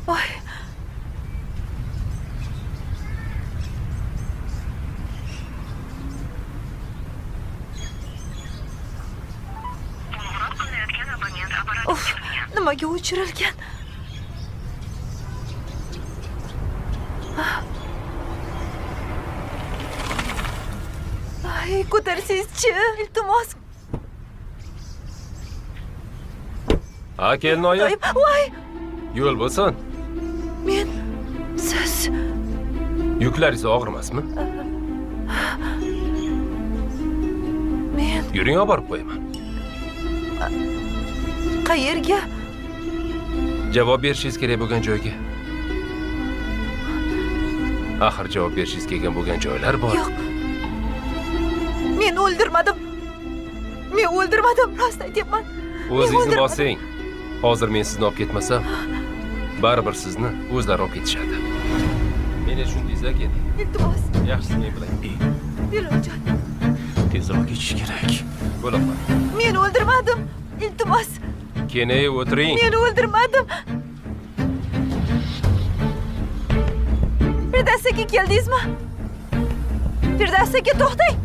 Voy. Uf, nimaga o'chirilgan? Ay, ko'tarsangizchi, iltimos. Ha, kelinoyi. Voy, Yo'l bo'lsin. men siz Yuklaringiz og'rimasmi? men Yuring, olib borib qo'yaman. qayerga? Javob berishingiz kerak bo'lgan joyga. Axir javob berishingiz kelgan bo'lgan joylar bor. Yo'q. Men o'ldirmadim. Men o'ldirmadim, rost aytyapman. O'zingizni bosing. Hozir men sizni olib ketmasam, baribir sizni o'zlari olib ketishadi. Meni tushundingiz-a, keling. Iltimos, Yaxshisi men bilan. Ilojon. Tezroq ketish kerak. Bo'laman. Men o'ldirmadim. Iltimos, Kenay, o'tiring. men o'ldirmadim. Firdavs aka, keldingizmi? Firdavs aka, to'xtang.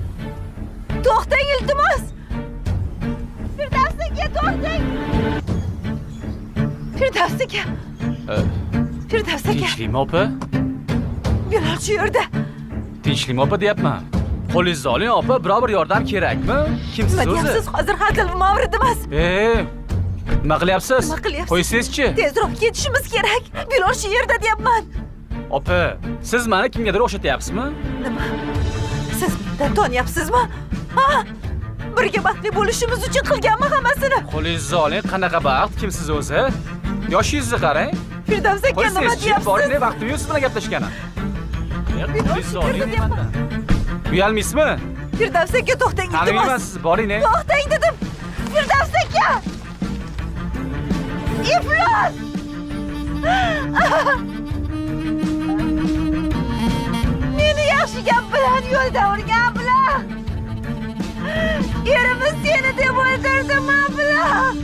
To'xtang, iltimos. Firdavs aka, to'xtang. Firdavs aka. Firdavs aka. Tinchlikmi opa? Bilal shu yerda. Tinchlikmi opa deyapman. Qo'lingizni oling opa, biror bir yordam kerakmi? Kimsiz Nima o'zi? deyapsiz? Hozir hazil mavrid emas. Nima qilyapsiz? Nima qilyapsiz? Qo'ysangizchi. Tezroq ketishimiz kerak. Bilal shu yerda deyapman. Opa, siz meni kimgadir o'xshatyapsizmi? Nima? Siz mendan tonyapsizmi? Ha? Birga baxtli bo'lishimiz uchun qilganmi hammasini? Qo'lingizni oling, qanaqa baxt, kimsiz o'zi? Yoshingizni qarang. Firdavs aka, nima Qo'ysangizchi, boring, deyapsiz? vaqtim yo'q siz bilan gaplashgani. Qo'lingizni Yerda oling deyapman. mendan. Uyalmaysizmi? Firdavs aka, to'xtang, Tanimayman iltimos. sizni, boring. To'xtang dedim. Firdavs aka! Iflos! Meni yaxshi gap bilan yo'lda urgan bilan. Erimiz seni deb o'ldirdimi bilan?